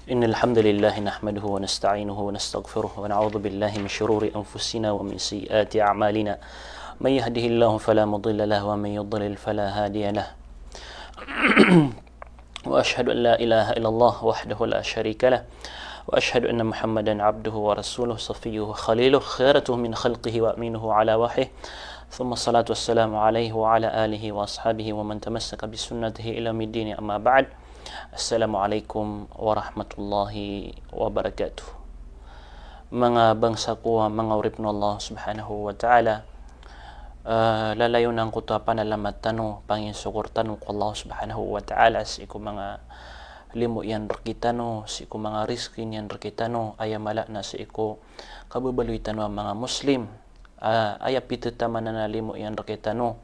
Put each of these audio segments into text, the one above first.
إن الحمد لله نحمده ونستعينه ونستغفره ونعوذ بالله من شرور أنفسنا ومن سيئات أعمالنا من يهده الله فلا مضل له ومن يضلل فلا هادي له وأشهد أن لا إله إلا الله وحده لا شريك له وأشهد أن محمدا عبده ورسوله صفيه وخليله خيرته من خلقه وأمينه على وحيه ثم الصلاة والسلام عليه وعلى آله وأصحابه ومن تمسك بسنته إلى يوم الدين أما بعد. Assalamualaikum warahmatullahi wabarakatuh. Mga bangsa ko, mga urip ng Allah subhanahu wa ta'ala, lalayo ng kuta panalamat tano, panginsukor tano ko Allah subhanahu wa ta'ala, si ko mga limo yan rakitano, si ko mga riskin yan rakitano, ayamala na si ko kababaloy tano ang mga Muslim, ayapitataman na limo yan rakitano,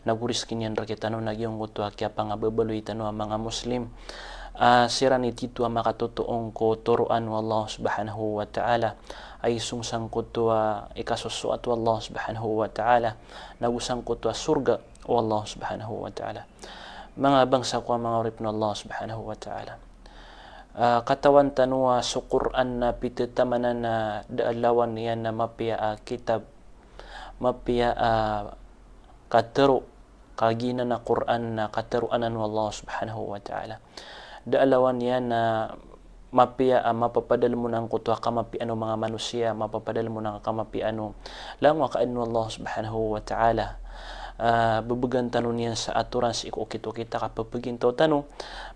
naguriskin yan rakitano, nagyong kuta kaya pangababaloy tano ang mga Muslim. Sira ni tito ang makatotoong ko turuan wa Allah subhanahu wa ta'ala ay sungsang ko to ikasusuat wa Allah subhanahu wa ta'ala nagusang ko to surga wa Allah subhanahu wa ta'ala. Mga bangsa ko mga urip na Allah subhanahu wa ta'ala, katawan tanua sa Quran na pititamanan na daalawan yan na mapia kitab mapia katero kagina na Quran na kateruanan wa Allah subhanahu wa ta'ala. Daalawan yan na mapia mapapadal mo ng kutwa kamapiano mga manusia, mapapadal mo ng kamapiano lang wakaano Allah subhanahu wa ta'ala. Babagan tanong niyan sa aturan si iko kita kapapaginto tanong,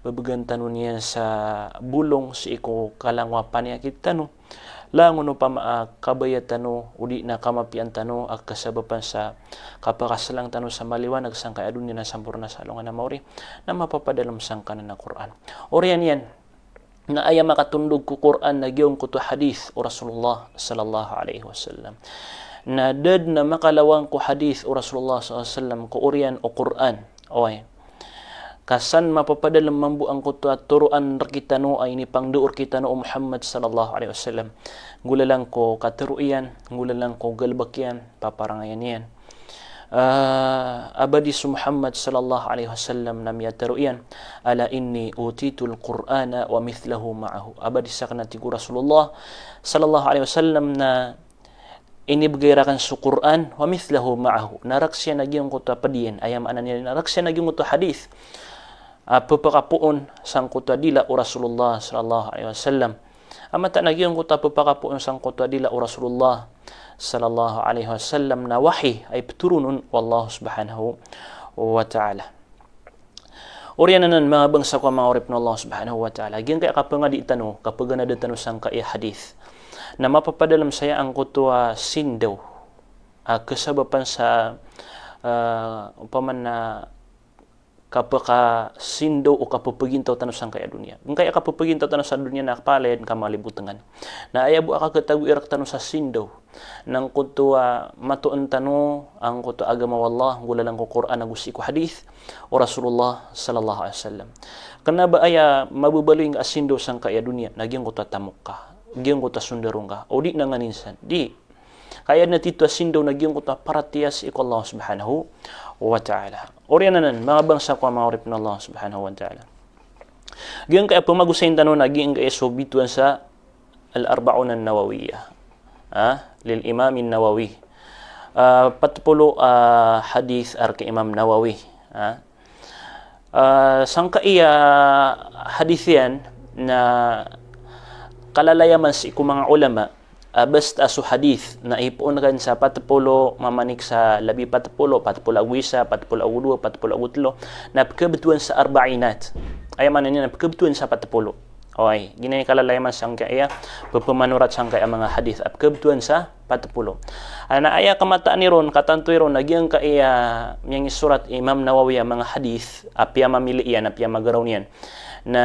babagan tanong niyan sa bulong si iko kalangwa paniya kita tanong, lang ano pa kabayat tanong, udi na kamapian tanong, at kasabapan sa kapakasalang tanong sa maliwanag sang kaya doon na sampurna sa alungan na mauri na mapapadalam sang kanan na Quran. Oriyan yan na aya makatundog ko Quran na giyong kuto hadith o Rasulullah sallallahu alaihi wasallam. Na dad na makalawang ko hadith o Rasulullah sallallahu alaihi wasallam ko oriyan o Quran. Oy. Kasan mapapadalam mambu ang kuto at turuan rakitano ay ni pangduur kitano o Muhammad sallallahu alaihi wasallam. Gulalang ko katuruian, gulalang ko galbakyan, paparangayan yan. Abadi su Muhammad sallallahu alaihi wasallam nam yataruian ala inni utitul Qur'ana wa mithlahu ma'ahu. Abadi sa kanati ko Rasulullah sallallahu alaihi wasallam na inibigayrakan su Qur'an wa mithlahu ma'ahu. Naraksya nagyong kuto padiyan ayam anan yan naraksya nagyong kuto hadith pupakapuon sang kuto dila o Rasulullah sallallahu alaihi wasallam. Amata nagyong kuto pupakapuon sang kuto dila o Rasulullah sallallahu alaihi wasallam na wahi ay turunun wallahu subhanahu wa ta'ala. Oriyanan mga bangsa ko mga urip na Allah subhanahu wa ta'ala. Gyan kaya kapag nga di tanong, kapag nga di tanong sang kaya hadith na mapapadalam saya ang kutuwa sindaw kasabapan sa upaman na kapaka sindo o kapupagintaw tanong sang kaya dunia. Kung kaya kapupagintaw tanong sa dunia na kapalid kamalibutangan. Na ayabu akagatagu irak tanong sa sindo nang kutuwa matuon tanong ang kutuwa agama wallah gulalang ko Quran agusi ko hadith o Rasulullah sallallahu alaihi wasallam. Kana ba aya mabubaling asindo sang kaya dunia nagyang kutuwa tamok ka, nagyang kutuwa sundarong ka o di na nga ninsan. Di kaya natito asindo nagyang kutuwa paratias iko Allah subhanahu wa ta'ala. Oriyanan mga bangsa ko mga urip na Allah subhanahu wa ta'ala. Gyan kaya pumagusayin tanong naging kaya sobituan sa al-arba'un an-nawawiyah lil imam an-nawawi. Patpulo hadith arka imam nawawi. Sangka iya hadith yan na kalalayaman si mga ulama basta su hadith na ipuon kan sa patpulo mamanik sa labi patpulo agwisa patpulo agudwa patpulo agutlo na pagkabetuan sa arba'inat ay man niya na pagkabetuan sa patpulo. Okay, ginay kalalayaman sang kaya pagpamanurat sang kaya mga hadith pagkabetuan sa patpulo. Ana aya kamataan ni ron katantoy ron nagyang kaya yang surat Imam Nawawi mga hadith apya mamili yan apya magaraw niyan na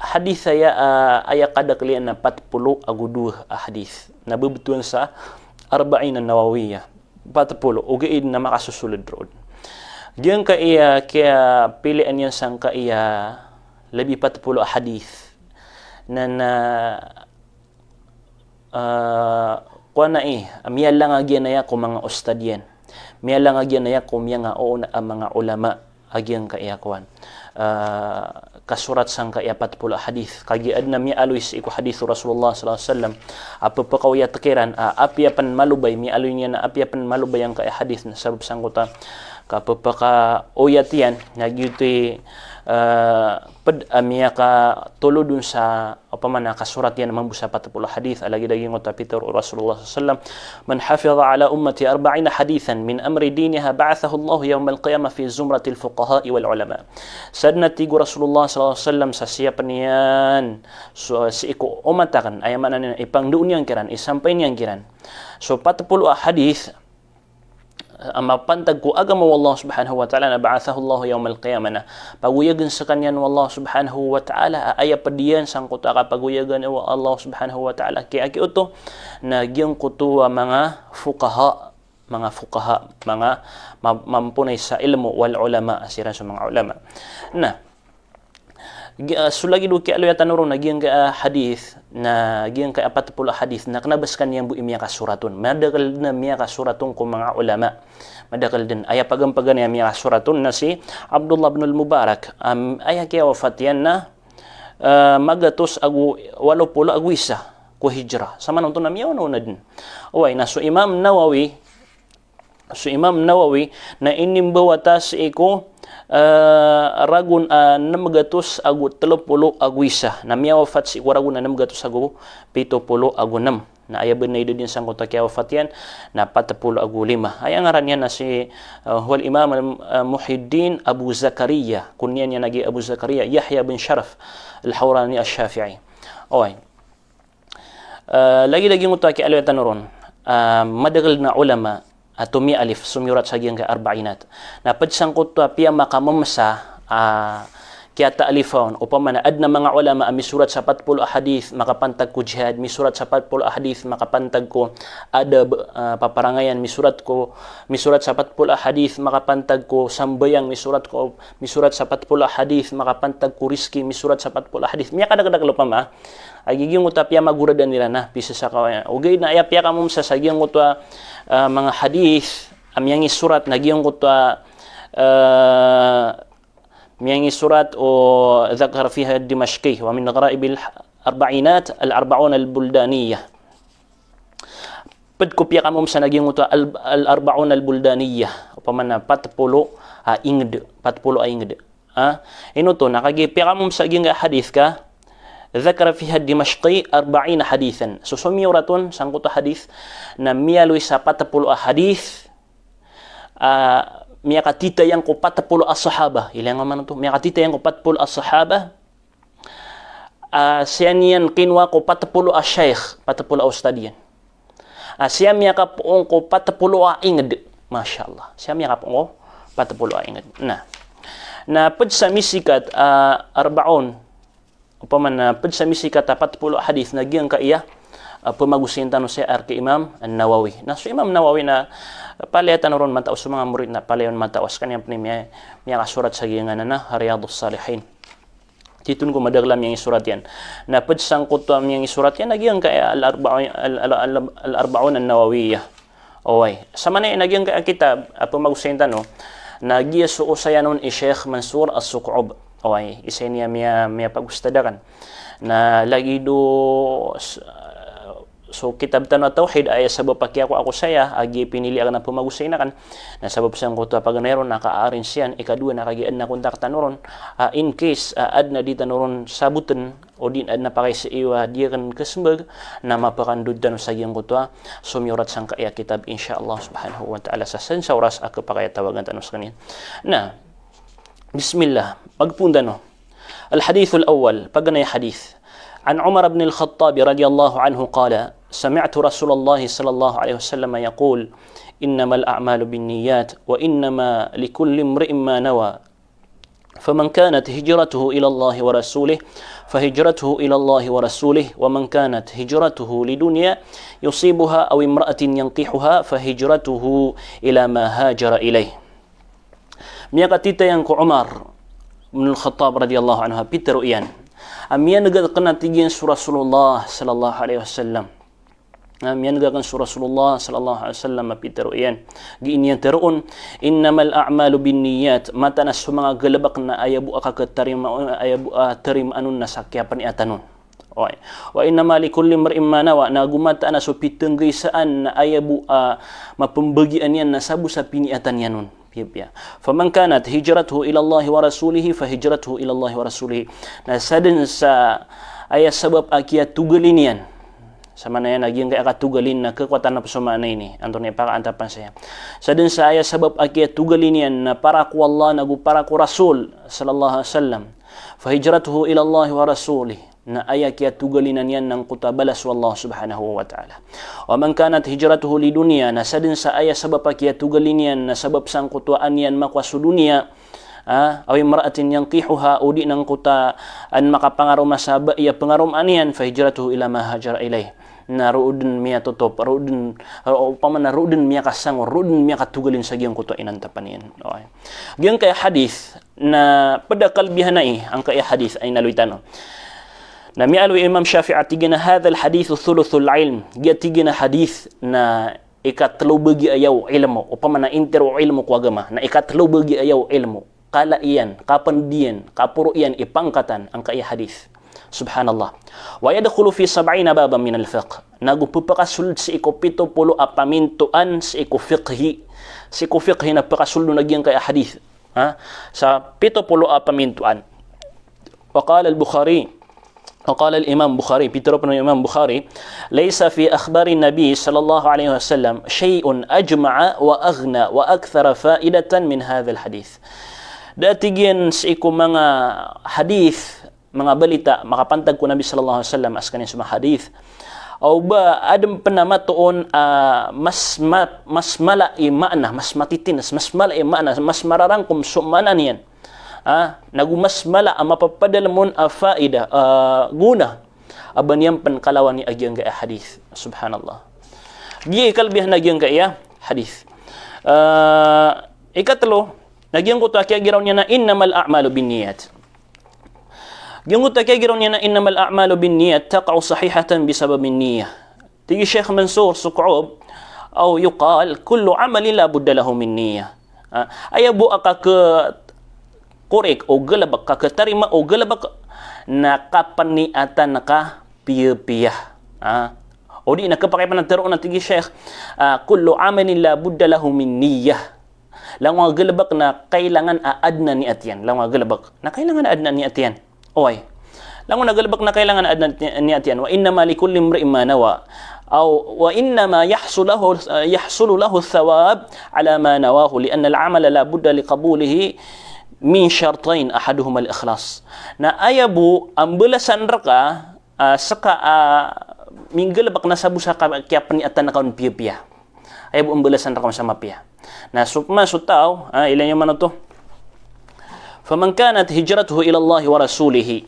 hadith saya aya kada kalian na 40 aguduh hadith nabubutuan sa arba'in an-nawawiyah 40 ugaid na makasusulod roon. Diyan kaya pilian yan sang kaya labi 40 hadith na kuana miya lang agyan na ko mga ustad yan miya lang agyan na ko miya nga o na mga ulama agiang kaiyakwan kasurat sang kaiapat pula hadis kagi adna mi aluis iku hadis Rasulullah sallallahu alaihi wasallam apa pakawya tekiran apiapan malubay mi aluy niya na apiapan malubay ang kay hadis na sabab sangkuta kapapaka oyatian nagyuti ped amia ka tulo dun sa apa man kasurat yan mambusa patapula hadith alagi daging ngota Peter Rasulullah sallallahu alaihi wasallam man hafiza ala ummati 40 hadithan min amri diniha ba'athahu Allah yawm al-qiyamah fi zumrati al-fuqaha wal ulama sadna tigu Rasulullah sallallahu alaihi wasallam sa siya panian so si iko umatakan ay manan ipang duun yang kiran isampay niyang kiran so patapula hadith amma pantag ko agama wallah subhanahu wa ta'ala na ba'athahu Allah yawm al-qiyamah na paguyagan sa kanyan wallah subhanahu wa ta'ala aya padiyan sang kuta ka paguyagan wa Allah subhanahu wa ta'ala kaya kiuto na giyang kutuwa mga fuqaha mga mampunay sa ilmu wal ulama asiran sa mga ulama na sulagi do kay aloy tanurong naging hadith na giyang kay 40 hadith na kanabas kaniyang bu imiya kasuratun madakal na miya kasuratun ko mga ulama madakal din aya pagampagan niya miya kasuratun na si Abdullah ibn al-Mubarak aya kay wafat yan na magatos agu 80 agu isa ko hijrah sama nang to na miya na din oy na so Imam Nawawi na inimbawatas iko ragun namagatos agu 30 agwisa na miya wafat si ragun na namagatos agu 70 agu 6 na ayaban na idin sang kota kaya wafat yan na 40 agu 5 ay ang ngaran yan na si wal Imam Muhyiddin Abu Zakaria kunyan niya nagi Abu Zakaria Yahya bin Sharaf al-Hawrani al-Shafi'i oy lagi-lagi nguta kay aloy tanuron madagal na ulama atumi alif sumirat sa giyang ka-arba'inat na padsangkot to piya makamamsa kaya ta'alifon upama na adna mga ulama misurat sa 40 hadith makapantag ko jihad misurat sa 40 hadith makapantag ko adab paparangayan misurat sa 40 hadith makapantag ko sambayang misurat sa 40 hadith makapantag ko riski misurat sa 40 hadith miya kadagdag lupama agiging uta piya maguradan nila na bisa sa kawaya ugay na aya piya kamamsa sa giyang uta mga hadith amyang isurat nagyang uta مياني سورة ذكر فيها الدمشقي ومن غرائب الأربعينات الأربعون البلدانية بدكو بيا كامم سنجين الأربعون البلدانية وبمنا 40 ingd إنه تو نكاجي بيا كامم سنجين حديث كا ذكر فيها الدمشقي 40 حديثا سوسمي وراتون سانكوتو حديث نميا لويسا 40 حديث miya katita yang ko 40 as-sahaba ilang man to miya katita yang ko 40 as-sahaba siya niyan kinwa ko 40 as-shaykh 40 ustadiyan siya miya ka poong ko 40 inged masyaallah siya miya ka poong 40 inged na pud sa misikat 40 upaman pud sa misikat 40 hadith na giyang ka iya pemagusintan siya kay Imam An-Nawawi na so Imam Nawawi na palayatan ron mataos sa mga murid na palayon mataos kaniyang miya kasurat sa giyangan na Riyadhus Salihin titun ko madaglam yang isurat yan na padsang kuto yang isurat yan nagyang kay al-arba'un an-nawawiyah oy sama na nagyang kay kitab pemagusintan no nagiya so usayanon Sheikh Mansur As-Suqub oy isa niya miya pagustadakan na lagi do so kitab tanwa tauhid ay sabab pakya ko ako saya agi pinili ang na pumagusay na kan na sabab sang ko to pag meron naka-arin siyan ikadua nakagian na kontak tanuron in case ad na di tanuron sabutan o din ad na pakay sa iwa dia kan kesembag na mapakandud tan sa giyang ko to sumyurat sang kaya kitab insyaallah subhanahu wa ta'ala sa sensa oras ako pakay tawagan tanus kanin na bismillah pagpunda no al hadith al awwal paganay hadith عن عمر بن الخطاب رضي الله عنه قال سمعت رسول الله صلى الله عليه وسلم يقول إنما الأعمال بالنيات وإنما لكل امرئ ما نوى فمن كانت هجرته إلى الله ورسوله فهجرته إلى الله ورسوله ومن كانت هجرته لدنيا يصيبها أو امرأة ينكحها فهجرته إلى ما هاجر إليه ميقاتيتا ينكو عمر بن الخطاب رضي الله عنه بيتر إيان Amiya nagkana tigyan sa Rasulullah sallallahu alaihi wasallam Miyan gagan su Rasulullah sallallahu alaihi wasallam mapitero iyan. Giinyan teroon innamal a'malu binniyat mata na sa mga galabak na ayabu akakatarim ayabu tarim anun na sakyapan itanon. Okay. Wa innama likulli mar'in ma nawa na gumata na so pitanggay saan na ayabu mapambagian yan na sabu sa piniatan yanon. Pia. Faman kanat hijratuhu ila Allah wa rasulihi fa hijratuhu ila Allah wa rasulihi. Na sadin sa ayat sebab akia tugalin yan. Sama na yan, naging kaya katugalin na kekuatan na pasumana ini. Antong ipakaantapan saya. Sa din sa ayat sabab akia tugalin yan na para ku Allah, nagu para ku Rasul sallallahu alaihi wasallam. Fahijratuhu ila Allah wa rasulih. Na ayat kia tugalinan yan ng kutabalas wallahu subhanahu wa ta'ala. Wa man kanat hijratuhu li dunia. Na sa din sa ayat sabab akia tugalin yan na sabab sang kutuaan yan makwasu dunia. Aw imra'atin yanqihuha udi nang kuta an makapangarom masaba iya pangarom anian fa hijratuhu ila ma hajara ilaih na ruudun miya totop ruudun upama na ruudun miya kasang ruudun miya katugalin sa giyang kuto inantapan yan. Okay. Giyang kaya hadith na pada kalbihan na ang kaya hadith ay naluitano na mialu Imam Syafi'i tigina hadha al hadith thuluthul ilm giya tigina hadith na ikatlo bagi ayaw ilmu upama na intero ilmu ko agama na ikatlo bagi ayaw ilmu kala iyan, kapandian, kapuro iyan, ipangkatan ang kaya hadith. Subhanallah. Wa yadkhulu fi 70 baban min al-fiqh. Nagupapakasulod sa ikopito pulo apamintuan sa ikufiqhi. Sa ikufiqhi na pakasulod nagyang kaya hadith. Sa pito pulo apamintuan. Wa qala al-Bukhari وقال الإمام بخاري بيتر بن الإمام بخاري ليس في أخبار النبي صلى الله عليه وسلم شيء أجمع وأغنى وأكثر فائدة من هذا الحديث. Datigyan sa iku mga hadith, mga balita, makapantag ko Nabi sallallahu alaihi wasallam as kanin sa mga hadith. O ba, adam panamatoon mas malai maana, mas matitinas, mas malai maana, mas mararangkom sumanan yan. Nagumas mala ang mapapadalmon faida, guna. Aban yan pankalawan ni agyang gaya hadith. Subhanallah. Giya ikalbihan na agyang gaya hadith. Ikatlo, nagyang kuta kaya giraw niya na innamal a'malu binniyat. Gyang kuta kaya giraw niya na innamal a'malu binniyat taqa'u sahihatan bisababin niyyah. Tigi Sheikh Mansur Suq'ub aw yuqal kullu 'amalin la budda lahu min niyyah. Ayabu aka ke korek o galabak ka katarima o galabak na kapaniatan naka piya-piya. O di nakapakipan ng taro na tigi Sheikh kullu 'amalin la budda lahu min niyyah. Lang mga galabak na kailangan aadna ni atyan. Lang mga galabak na kailangan aadna ni atyan. Oy. Lang mga galabak na kailangan aadna ni atyan. Wa innama likulli imri'in ma nawa. Aw wa innama yahsulu lahu thawab ala ma nawahu lianna al-'amala la budda liqabulihi min syartain ahaduhuma al-ikhlas. Na ayabu ang bulasan raka saka minggalabak na sabu sa kaya paniatan na kaun piya-piya. Ayabu ang bulasan raka sa mapiya. Na sukma sutaw, ilan yung mano to? Faman kanat hijratuhu ila Allah wa rasulihi.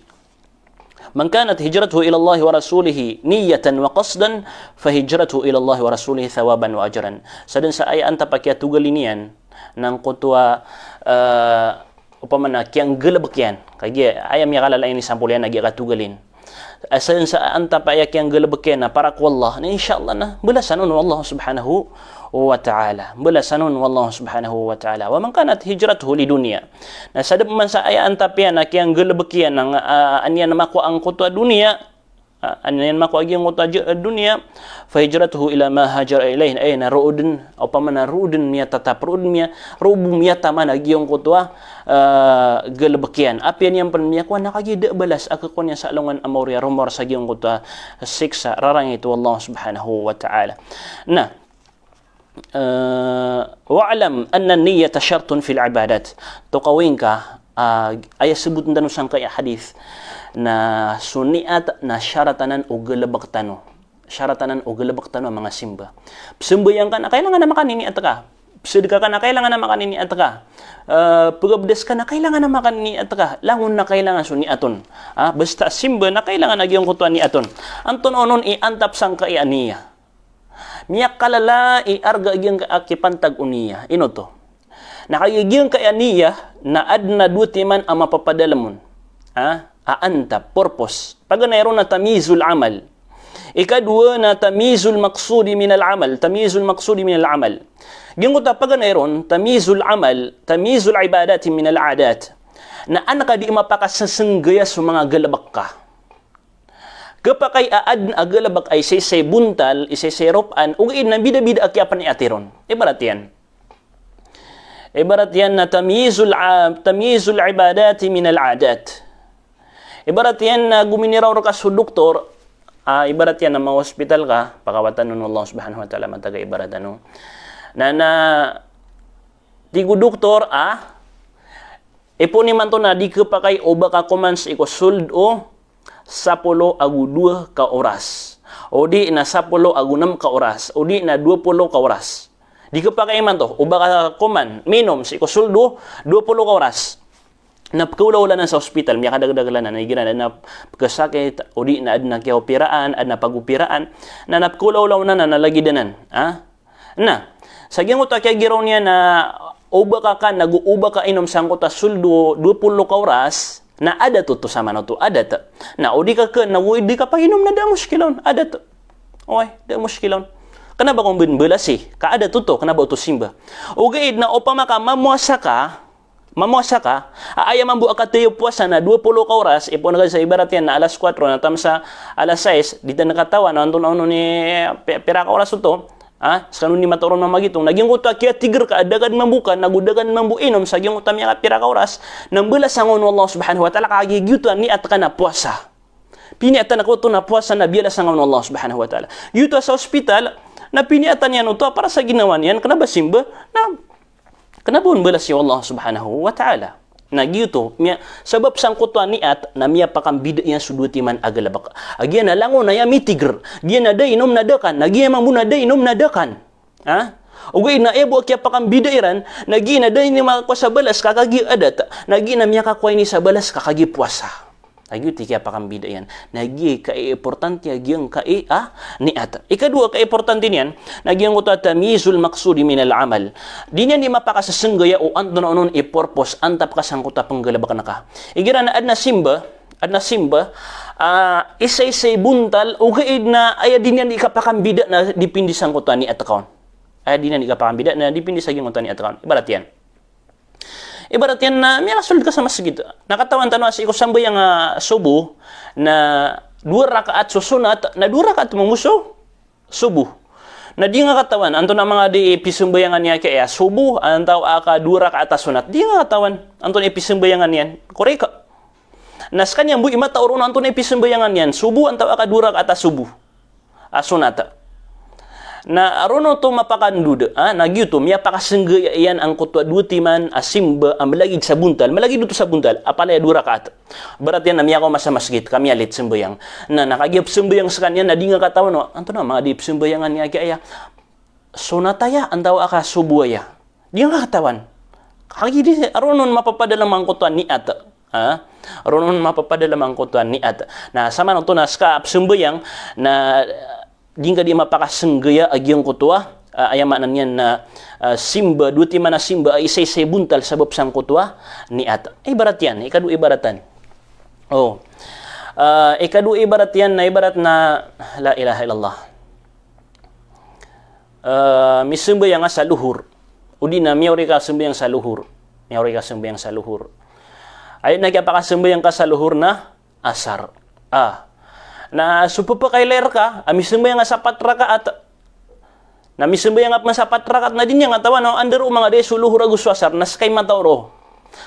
Man kanat hijratuhu ila Allah wa rasulihi niyatan wa qasdan fa hijratuhu ila Allah wa rasulihi thawaban wa ajran. Sadun sa ayaan tapakya tugalinian ng kutwa upamana kiyang galabak yan. Kaya ayam ya kalalain ni sampul yan nagyakatugalin. Asan sa anta pa kiyang galabak yan na para ko Allah na insyaAllah na bulasanon Allah subhanahu wa ta'ala. Bulasanon Allah subhanahu wa ta'ala. Wa man kanat hijratuhu li dunya. Na sadap man sa ayaan tapian na kiyang galabak yan ng anyan na makuha ang kutwa dunya. Anyan makuha ang kutwa dunya. Fa hijratuhu ila ma hajara ilayhin. Ay na ruudin o pamana ruudin miya tatap. Ruudin miya rubu miya tama na giyong kutwa galabak yan. Apian yan pan miya kuha nakagida balas. Akakon yan sa alungan amorya rumor sa giyong kutwa siksa. Rarang ito Allah subhanahu wa ta'ala. Na wa'alam anna niyyata syartun fil ibadat. Tukawin ka ay sebut ndano sang kaya hadith na suniat na syaratanan o galabak tano. Syaratanan o galabak tano mga simba. Simbayang ka na kailangan na makanini at ka. Psidka ka na kailangan na makanini at ka. Pagabdes ka na kailangan na makanini at ka. Langon na kailangan suniaton. Basta simba na kailangan na giyong kutuan ni aton. Anton onon iantap sang kaya niya. Miyak kalala arga gyang akipantag uniya. Ino to. Nakagigiyang kaya niya na adna duti man ang mapapadalamon. Aanta, purpose. Pag mayroon na tamizul amal. Ikadua na tamizul maqsudi min al-amal. Tamizul maqsudi min al-amal. Gingo ta paganayron, tamizul amal, tamizul ibadati min al-adat. Na anak di mapakasasenggaya sa mga galabak ka. Kapag aad na agalabak ay say buntal, say ropan, ugin na bida-bida akyapan ni atiron. Ibarat yan. Ibarat yan na tamizul ibadati min al-adat. Ibarat yan na guminiraw ka sa doktor, ibarat yan na mga hospital ka, pakawatan nun Allah subhanahu wa ta'ala, mataga ibarat ano. Na tigo doktor, ipo ni man to na di ka pa kay o baka kumans iko suldo, 10 agu 2 ka oras. O di na 10 agu 6 ka oras. O di na 20 ka oras. Di ka pa kay man to, o baka kuman, minom, iko suldo, 20 ka oras. Napkaulaw na sa hospital, miya kadagdaglan na ginana na pagkasakit, o di na ad na kiopiraan, ad na pagupiraan, na napkaulaw na nalagidanan. Na, sa gingo ta kay giraw niya na uba ka nag-uuba ka inom sangko ta suldo 20 ka oras, na ada to sama na to, ada ta. Na, o di ka di ka pa inom na da muskilon, ada to. Okay, da muskilon. Kana ba kung binbelas kaada to, kana ba to simba. O gaid na opa maka mamuasa ka, aaya man bu akatayo puasa na 20 ka oras, ipo na sa ibarat yan na alas 4 na tamsa alas 6, dito nakatawa na anton ni pira ka oras to, sa kanun ni mataron na magitong, naging uta kaya tigir ka, adagan mambukan, nagudagan mambuinom, sa giyong utam yung pira ka oras, nang bala sa ngon Allah subhanahu wa ta'ala, kagigyutan ni at ka na puasa. Piniatan ako ito na puasa na biyala sa ngon Allah subhanahu wa ta'ala. Yuto sa hospital, na piniatan yan ito, para sa ginawa niyan, kanaba simba, na kanabon bala si Allah subhanahu wa ta'ala. Nagyuto, sabab sang kutuan niat, na miya pakambida yan suduti man agalabak. Agyan na lango na yan mitigr. Gyan na day inom na dakan. Nagyan man muna day inom na dakan. Ugay na ebo kaya pakambida iran, nagyan na day ni makakwa sa balas kakagi adat. Nagyan na miya kakway ni sa balas kakagi puasa. Nagyuti kaya pakambida yan. Nagyan ka-importante agyan niat. Ikadua ka-importante niyan, nagyan ko tamizul maqsudi min al-amal. Di niyan di mapakasasenggaya o anto na unon i-purpose antap ka sang kuta panggalabak na ka. Igira na ad na simba, isay buntal, o kaid na aya din yan ikapakambida na dipindi sang kuta ni atakaon. Aya din yan ikapakambida na dipindi sa gyung kuta ni atakaon. Ibarat yan. Ibarat yan na may kasulod ka sa masjid. Nakatawan tanong sa ikusamba yung subuh na 2 rakaat susunat na 2 rakaat mamuso subuh. Na di nga katawan, anto na mga di episumbayangan niya kaya subuh, antaw aka 2 rakaat sunat. Di nga katawan, anto na episumbayangan niyan. Koreka. Nas kanyang bu imata oron anto na episumbayangan niyan. Subuh antaw aka 2 rakaat subuh. Sunata. Na arono to mapakanduda, nagyuto, miya pakasenggaya yan ang kutwa duti man asimba ang malagig sa buntal, malagig dito sa buntal, apalaya 2 rakaat. Barat yan na miya ko masamasgit, kami alit sembayang. Na nakagip sembayang sa kanya, na di nga katawan, no, anto na, mga dip sembayangan niya kaya, sonataya, antaw aka subuaya. Di nga katawan. Kagidi, aronon mapapadala mang kutwa ni ata. Aronon mapapadala mang kutwa ni ata. Na sama nang to na ska sembayang, na di nga di mapakasenggaya agyang kutwa, ayamanan yan na simba, duti man na simba, ay isay buntal sabab sang kutwa ni ata. Ibarat yan, ikadu ibaratan. Ikadu ibarat yan na ibarat na la ilaha illallah. Misimbayang sa luhur. Udi na miyawri ka simbayang sa luhur. Miyawri ka simbayang sa luhur. Ayun na kaya pakasimbayang ka sa luhur na asar. Na supapakailer ka, misimbayang nga sa 4 rakaat. Na misimbayang nga sa 4 rakaat na din nga tawa, no, under mga de suluhur agus wasar, na sakay mataoro.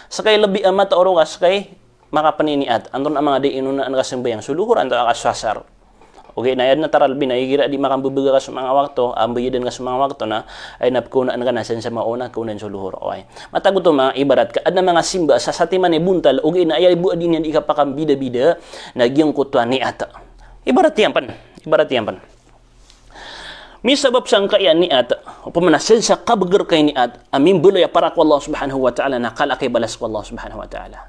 Sakay labi mataoro ka, sakay makapaniniat. Andun ang mga de inunaan ka simbayang suluhur, andun ka wasar. Okay, na yan na taral binaigira di makambubuga ka sa mga wakto, ambayidan ka sa mga wakto na ay napkunaan ka na sa mauna, kunan sa luhur. Okay. Matago to mga ibarat ka, at na mga simba, sa satiman ni buntal, okay, na ay buwa din yan ikapakang bida-bida, nagyang kutwa ni ata. Ibarat yan pan. May sabab sang kaya ni ata, pamanasin sa kabagar kay ni ata, amin bulay para ko Allah subhanahu wa ta'ala, na kalakay balas ko Allah subhanahu wa ta'ala.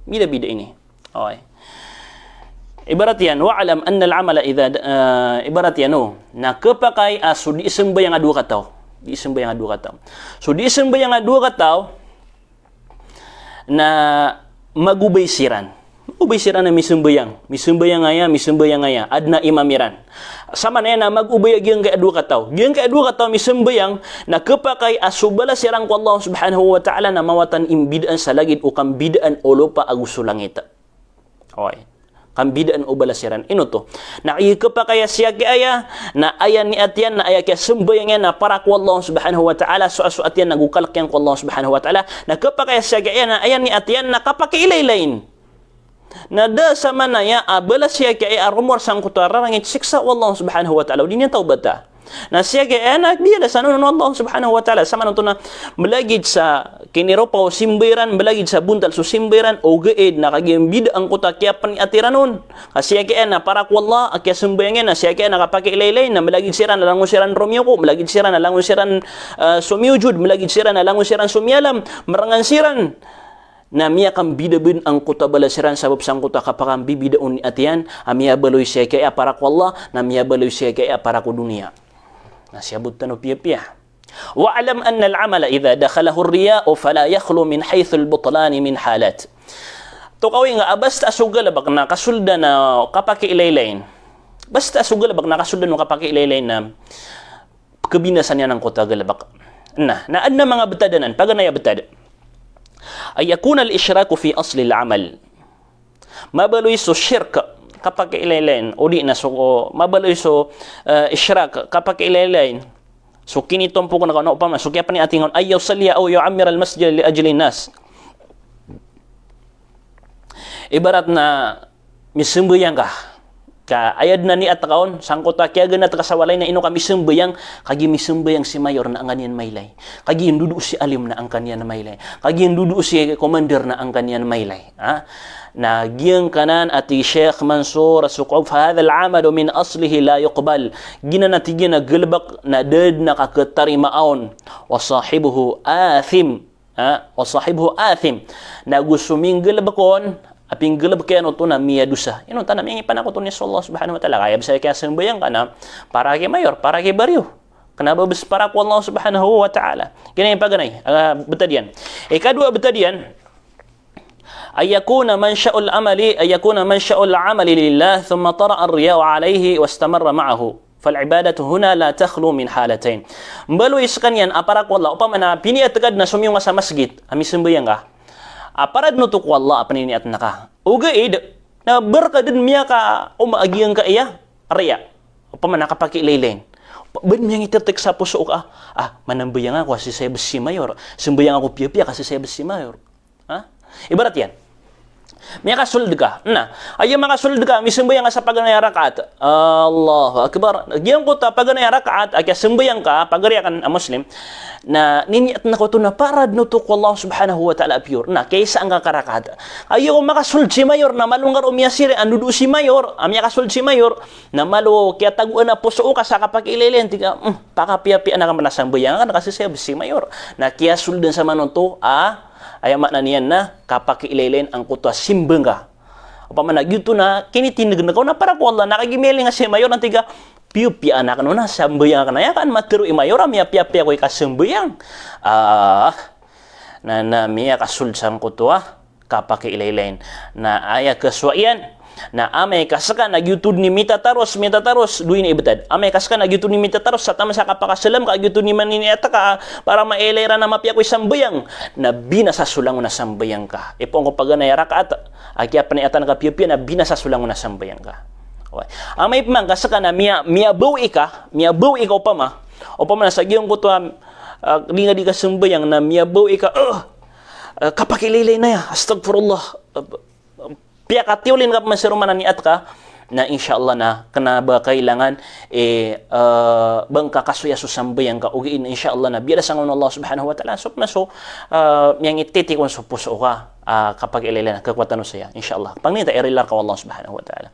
Bida-bida ini. Okay. Ibarat yan, wa'alam anna al-amala idha, ibarat yan, na kapakay so di isimbayang nga 2 kataw. So di isimbayang nga 2 kataw, na magubay siran. ubay sira na misembayang ngaya adna imamiran sama na yan na mag-ubay gyang kay adwa kataw misembayang na kapakay asubala sirang ko Allah subhanahu wa ta'ala na mawatan imbidaan sa lagid o kambidaan ulo pa agusto langit. Okay. Kambidaan o balasiran. Ino to. Nakikapa kaya siya kaya na ayan ni atyan na aya kaya sembayang yan na para ko Allah subhanahu wa ta'ala so atyan nagukalak yan ko Allah subhanahu wa ta'ala na kapa kaya siya kaya na ayan ni atyan na kapakailaylain. Na da sa manaya abala siya kaya arumor sang kutara rangit siksa Allah subhanahu wa ta'ala. Di niya taubata. Na siya kaya na biya da sa Allah subhanahu wa ta'ala sama nito na malagid sa kiniropaw simbiran malagid sa buntal so simbiran o gaid na kagimbid ang kuta kaya paniatiranon kasi kaya na para ko Allah kaya simbayangin na siya kaya nakapakailaylay na malagid siran na langon siran Romeo ko malagid siran na langon siran sumiujud malagid siran na langon siran sumialam marangan siran na miya kang bidabin ang kuta balasiran sabab sang kuta kapakang bibidaon ni atiyan miya baloy siya kaya para ko Allah na miya baloy siya kaya para ko dunia. Nasiyabot tano piya-piya. Wa'alam anna al-amala idha dakhalahu ar-riya'u fala yakhlu min haythu al-butlan min halat. To kawi nga basta sugalabak na kasulda na kapakailaylain. Basta sugalabak na kasulda no kapakailaylain na kabinasan niya ng kota galabak. Na adna mga betadanan paganaya betad. Ay yakuna al-ishraku fi asli al-amal. Mabaloy so shirk kapag ilaylain uli na so mabaloy so ishrak kapag ilaylain so kinitom po ko na upama so kaya pa ni atingon ayaw salya o yu'ammir al-masjid li ajli nas ibarat na misimbayang ka ayad na ni atakaon sangkota kaya ganat kasawalay na ino ka misimbayang kagi misimbayang si mayor na ang kanyan maylay kagi indudu si alim na ang kanyan maylay kagi indudu si commander na ang kanyan maylay na giyang kanan ati Sheikh Mansur Suqob hadha al-amal min aslihi la yuqbal gina natigyan na galbak na dad na kakatarimaon wa sahibuhu athim na gusuming galbakon aping galbak kaya no to na miya dusa ino tanam yung ipanako to ni Allah subhanahu wa ta'ala kaya bisaya kaya sembayang kana para kay mayor para kay baryo kenapa bes para ko Allah subhanahu wa ta'ala kini paganay betadian kadua betadian أن يكون منشأ العمل لله ثم طرأ الرياء عليه واستمر معه فالعبادة هنا لا تخلو من حالتين mbalo iskanyan aparak wallah upama na piniatagad na sumiyong sa masjid ami sembayang ka aparad no to wallah apaniat naka ugaid na berkadin miya ka umaagiang ka iya riya upama nakapakilailain ben miyang itetek sa puso ka manambayang ako kasi saya besi mayor sembayang ako piya-piya kasi saya besi mayor ibarat yan may kasulod ka na ay mga sulod ka misimbayang ka sa paganay rakaat Allahu akbar giyang ko ta paganay rakaat ay simbayang ka pagariya kan muslim na niniat na ko to na parad no to ko Allah subhanahu wa ta'ala pure na kaysa ang karakaat ayo makasulod si mayor na malungar umiyasire anudu si mayor amya kasulod si mayor na malo kaya taguan na puso ka sa kapakilelen tiga pakapiapi na ka manasambayang kan kasi siya si mayor na kaya suldan sa manon to ayamak na niyan na kapakailaylin ang kutwa simbang ka. Upama na gitu na kinitindig na ko na para ko Allah nakagimeli nga si mayor ng tiga piu-pia anak no na sambayang ka na yakan matiro mayor amya pia-pia ko ikasambayang. Na miya kasul sang kutwa kapakailaylin na aya kaswayan na amay kasaka nagyutud ni mita taros duin ibetad amay kasaka nagyutud ni mita taros sa tama sa kapakasalam kagyutud ni maniniata ka para maelera na mapya ko sambayang na binasa sulang na sambayang ka ipong ko paganay rakaat agya paniatan ka piya na binasa sulang na sambayang ka okay amay pamang kasaka na miya baw ika upama na sa giyong ko to di nga di ka sambayang na miya baw ika kapakililay na ya astagfirullah piya katiulin ka masirumanan ni at ka na inshallah na kana ba kailangan bang kakasuya susambayang ka ugiin inshallah na biya sang Allah subhanahu wa ta'ala so yang ititi kon sa puso ka kapag ilailan kakwatan saya inshallah pangnita irilar ka Allah subhanahu wa ta'ala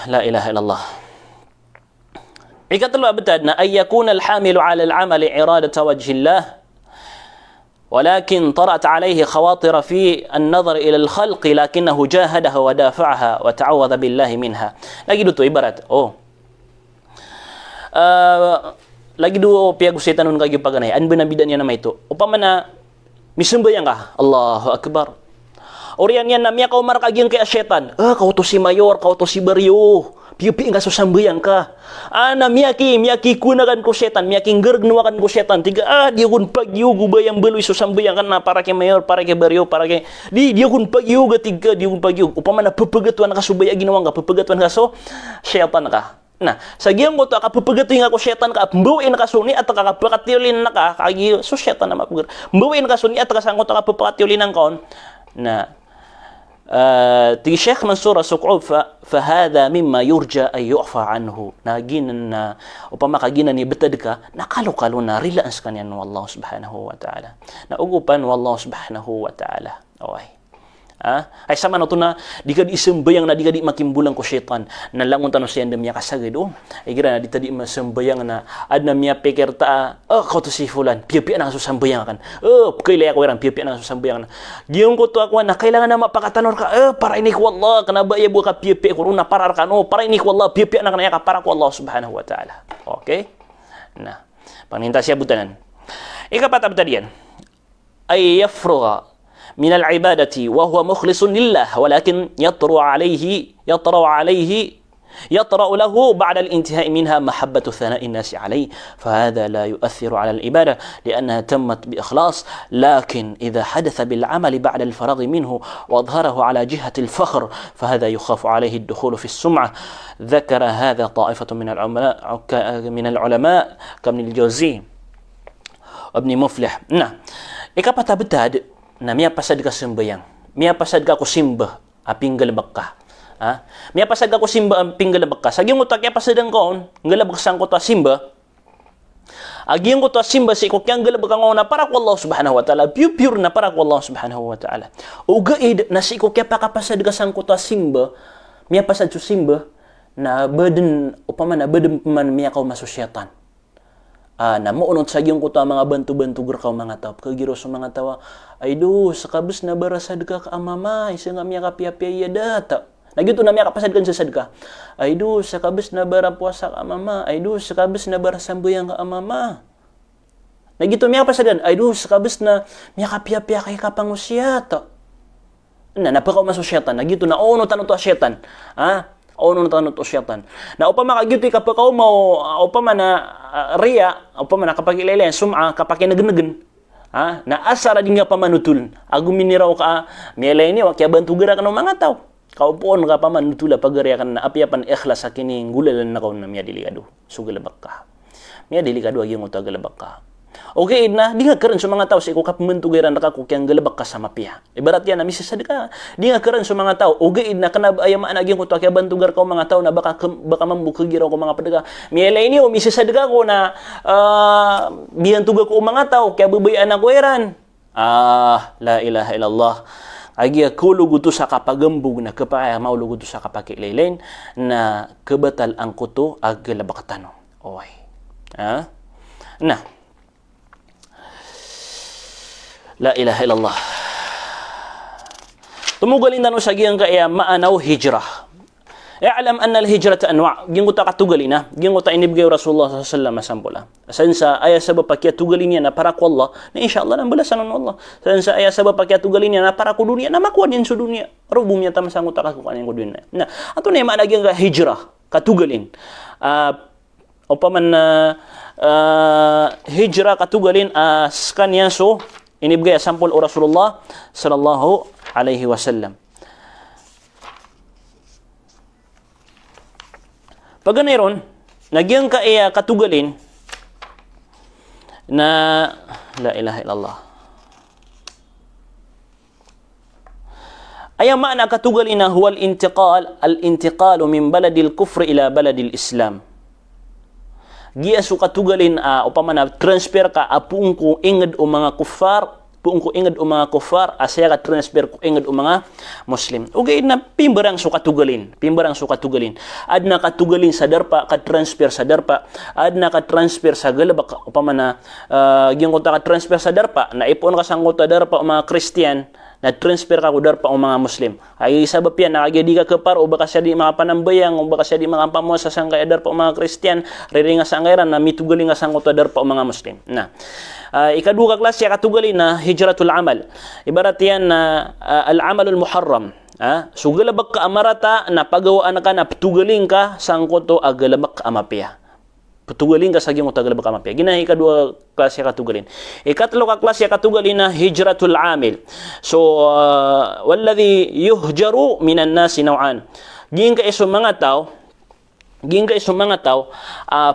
la ilaha illallah ikatlo abtad na ay yakuna alhamilu ala al'amali iradata wajhillah ولكن طرأت عليه خواطر في النظر إلى الخلق لكنه جاهدها ودافعها وتعوذ بالله منها lagi dito ibarat lagi do piyago setan nun kagi paganay an binabidan niya na may ito upama na misimbayang ka Allahu akbar Orian yan na miya ka umar kaging kay asyatan. Kau to si Mayor, kau to si Baryo. Pipi nga susambayang ka. Na miyaki kunakan ko setan, miyaki gergnuakan ko setan. Tiga dia kun pagyo gubayang beloy susambayang kan na para kay Mayor, para kay Baryo, para kay dia kun pagyo gatiga, dia kun pagyo. Upama na pepegatuan ka subaya ginawang ka, pepegatuan ka so setan ka. Nah, sagiyang ko to kapapagatuin ako setan ka, mbuin ka suni at kakapakatiulin na ka, kagi so setan na mapugar. Mbuin ka suni at kasangko to kapapakatiulin ng kaon na تيجي شيخ منصور سقعود فهذا مما يرجى أن يعفى عنه ناجينا وبما كجينا نبتدك نقالوا قالونا رلا أنسكن والله سبحانه وتعالى نأجوبان والله سبحانه وتعالى أوه ay sama na to na di ka di sembayang na di ka di makimbulang ko syaitan na langon tanong siya ndam niya kasagid ay gira na di tadi masembayang na ad na miya pikir ta kau to si fulan pia-pia na susambayang kan kailay ako irang pia-pia na susambayang na giyong ko to ako na kailangan na mapakatanor ka para ini ko Allah kana ba iya buka pia-pia ko na parar ka no para ini ko Allah pia-pia na kana ka para ko Allah subhanahu wa ta'ala okay na paninta siya butanan ikapat abtadiyan ay yafruga من العبادة وهو مخلص لله ولكن يطرأ له بعد الانتهاء منها محبة ثناء الناس عليه فهذا لا يؤثر على العبادة لأنها تمت بإخلاص لكن إذا حدث بالعمل بعد الفراغ منه وأظهره على جهة الفخر فهذا يخاف عليه الدخول في السمعة ذكر هذا طائفة من العلماء كابن الجوزي وابن مفلح نعم إكابة بتاد na miya pasad ka sembayang, miya pasad ka ko simba, aping galabak ka. Miya pasad ka ko simba, aping galabak ka. Sagyong utak kaya pasadang kaon, galabak sang ko to simba, agyong ko to simba, si ko kiyang galabak ang na para ko Allah subhanahu wa ta'ala, pure na para ko Allah subhanahu wa ta'ala. Ugaid na si ko kaya pakapasad ka sang ko to simba, miya pasad so simba, na burden, upama na burden paman miya ka masusyatan. Na maunod sa iyong kuta mga bantu-bantu gerkaw mga tao. Kagiro sa mga tawa, ay do, sakabas na barasad ka kaamama, isa nga miya kapia-pia data. Nagyuto na miya kapasad kan sa sadka. Ay do, sakabas na barapuasa ka amama, ay do, sakabas na barasambayang ka amama. Nagyuto miya kapasadan, ay do, sakabas na miya kapia-pia kay kapangusyata. Napakaw masusyatan, nagyuto na, no tanong to asyatan. Ono na tanong to syaitan. Na upama kagyuti kapag kao mo upama na riya, upama na kapag ilailan sum'a kapag nagnegen. Na asara din nga pamanutul. Aguminiraw ka mielay ni wa kaya bantu gara ka ng mga tao. Kaupuon ka pamanutula pag riya kan na apiapan ikhlas sa kining gulalan na kaon na miya delikado. Sugalabak ka. Miya delikado agi mo tagalabak ka. Okay na, di nga karon sa mga tao sa iko kapmentugiran nakakukyang galabak ka sa mapia. Ibarat yan na misasad ka. Di nga karon sa mga tao, okay na kanab ayamaan aging ko to kaya bantugar ka mga tao na baka mambukagiraw ko mga padaga. Mielay niyo misasad ka ko na biyantuga ko mga tao kaya bubayan ako iran. La ilaha illallah. Agi kulugo to sa kapagambug na kapaya maulugo to sa kapakilailain na kebatal ang kuto ag galabakatano. Okay. Nah. La ilaha illallah. Tumugalin na no sa giyang kaya maanaw hijrah. I'lam anna al-hijrata anwa'. Gingo ta katugalina, gingo ta inibgay Rasulullah sallallahu alaihi wasallam sampula. San sa aya sabab pakya tugalin niya na para ko Allah, na insyaallah nang balasan ng Allah. San sa aya sabab pakya tugalin niya na para ko dunia na makuha din sa dunia. Rubum niya tamasangot ta ko kanin ko dunia. Na ato na maana gyang hijrah, katugalin. Upaman hijrah katugalin kanya so inibigay sampol o Rasulullah sallallahu alaihi wasallam. Pag ganayron, nagyang katugalin na la ilaha illallah. Ayang maana katugalin na huwal al-intiqalu min baladil kufr ila baladil Islam. Giya su katugalin upama na transfer ka puung ko inged o mga kuffar, puung ko inged o mga kuffar, asaya ka transfer ko inged o mga Muslim. Ugay na pimbarang su katugalin, ad na katugalin sa darpa, ka-transfer sa darpa, ad na ka-transfer sa galabak, upama na giyang konta ka-transfer sa darpa, na ipon ka sang konta darpa o mga Christian, na transfer ka kudar pa ang mga Muslim. Ay sabab yan, nakagadi ka kapar, o baka siya di mga panambayang, o baka siya di mga pamuasa sang kaya dar pa ang mga Kristiyan, riringa sa angayran na mitugali nga sang dar pa ang mga Muslim. Na, ikaduha ka klasya katugali na hijratul amal. Ibarat yan na al-amalul muharram. Sugalabak ka amarata na pagawaan ka na patugaling ka sang koto agalabak ka amapya. Patugalin ka sa gimo tagalabak amapya. Ginahi kadua klase katugalin. Ikatlo ka klase katugalin na hijratul amil. So walladhi yuhjaru minan nasi naw'an. Gin ka iso mga tao,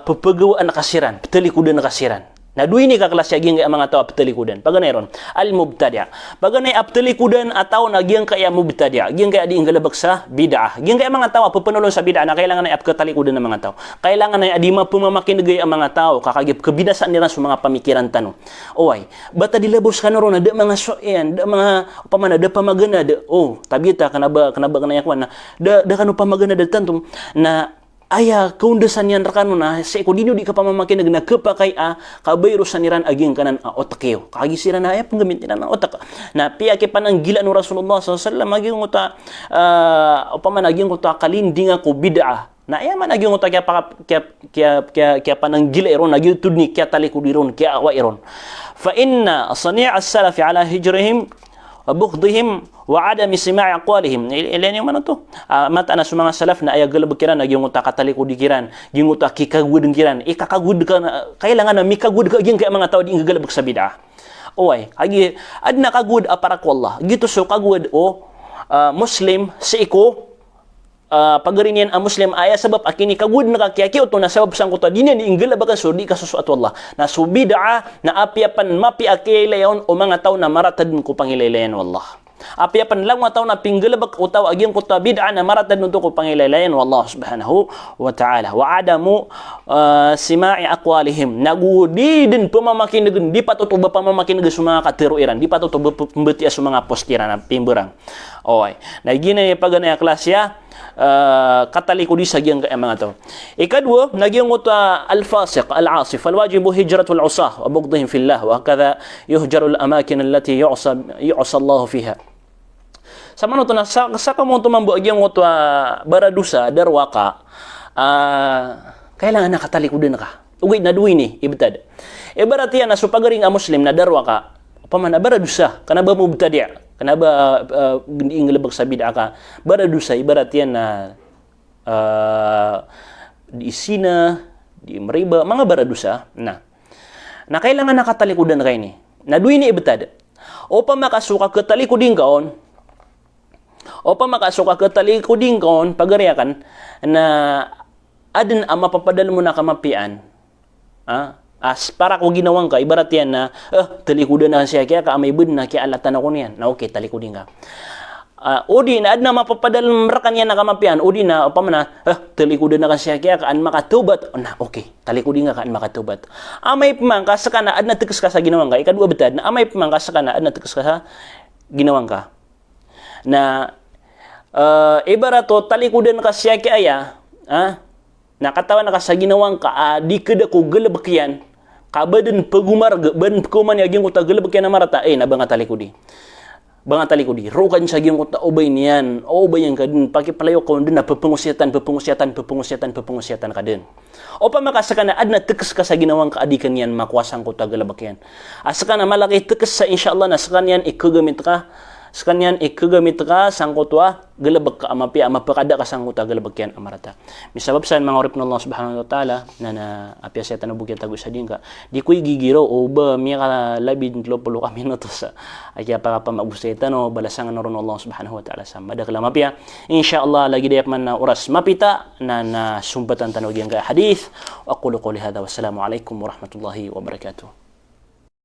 papagawaan na kasiran, patalikudan na kasiran. Na duwi ni kaklasya gin kaya mga tao aptalikudan. Paganay ron, al-mubtadi'. Paganay aptalikudan ataw na gin kaya mubtadi'. Gin kaya di galabak sa bid'ah. Gin kaya mga tao papanulon sa bid'ah na kailangan ay apkatalikudan ng mga tao. Kailangan ay adima pumamakinagay ang mga tao kakagip kabinasaan nila sa mga pamikiran tanong. Oy, bata dilabos ka na ron na da mga soyan, da mga pamana da pamagana da. Oh, tabita kanaba kanaya kwan na da kanu pamagana da tantum na aya kaundasan yan rakano na sa ekodino di ka pamamakin na kapakay kabayro sa niran aging kanan otakeo kagisira na panggamit nila ng otak na piyake pananggila no Rasulullah sallallahu alaihi wasallam aging pamanaging uta kalinding ako bid'ah na man aging uta kaya pananggila iron aging tudni kaya talikudiron kaya awa iron fa inna sani' as-salaf ala hijrihim wa bughdihim wa adami sima'i aqwalihim. Ilan yung ano to? Mata na sa mga salaf na ayagal bakiran yung uta kataliko dikiran, yung uta kikagud kiran. Ikakagud ka na kailangan na mikagud ka gyud kay mga tao di gagalabak sa bid'ah. Oy, agi adna kagud para ko Allah. Gito so kagud Muslim si iko pagarinyan ang Muslim aya sabab akini kagud nakakiyakiw to na sabab sang kuta dinyan inggalabak so di kasusuat Allah. Na so bid'ah na apiapan mapi akilayon o mga tao na maratad ko pangilaylayan wallah. Apiapan lang mga tao na pinggalabak utaw aging kuta bid'ah na maratad nunto ko pangilaylayan wallah subhanahu wa ta'ala. Wa adamu sima'i aqwalihim. Nagudi din pamamakinag di patutuba pamamakinag sa mga katiruiran. Di patutuba pembeti sa mga postiran na pimburang. Oy. Na gina paganay klasya kataliko di sa giyang mga tao. Ikadwa, nagyang uta al-fasiq, al-asif, al-wajibu hijratul usah wa bughdihim fillah wa kada yuhjaru al-amakin allati yu'sa Allah fiha. Sama no to na sa kamo tumambo agiyang uta baradusa darwaka kailangan nakataliko din ka. Ugay na duwi ni ibtad. Ibarat yan na supagaring a Muslim na darwaka paman baradusa kana ba mubtadi'. Kenapa ingelebak sa bid'ah ka? Baradusa ibarat yan na di isina, di meriba, mga baradusa. Na kailangan nakatalikudan kayo ni. Na duwi ni ibtad. O pa makasuka katalikudin kaon. Pagariakan na adin ang mapapadal mo na kamapian. As para ko ginawang ka, ibarat yan na talikudan na siya kaya ka may bud na kaya alatan ako niyan na okay, talikudin ka. Udi na adna mapapadal merakan yan na kamapian, udi na pamana talikudan na siya kaya ka an makatubat na okay, talikudin ka an makatubat. Amay pamangka sa kana adna tegas ka sa ginawang ka, ikadua betad na amay pamangka sa kana adna tegas ka sa ginawang ka. Na ibarat to talikudan ka siya kaya nakatawan na ka sa ginawang ka di kada ko galabakyan kabadan pagumar ban kuman yaging ko tagalabakyan na marata nabanga talikudi rokan sa giyong ko obay niyan obay yang kadin pakipalayo ko din na papangusyatan ka din o pa makasaka na adna tekas ka sa ginawang ka adikan yan makwasang ko tagalabakyan asaka na malaki tekas sa inshallah na sa kanyan ikagamit ka sang kutwa galabak ka amapi amapakada ka sang kuta galabak yan amarata misabab sa mga orip ng Allah subhanahu wa ta'ala na apya siya tanubugyan tago sa din ka di ko'y gigiro o ba miya ka labid pulo kami no to sa kaya para pamaguseta no balasangan na ron Allah subhanahu wa ta'ala sa madakla mapya inshallah lagi dayak man na oras mapita na sumbatan tanog yan ka hadith wa aqulu qawli hadha wassalamu alaikum warahmatullahi wabarakatuh.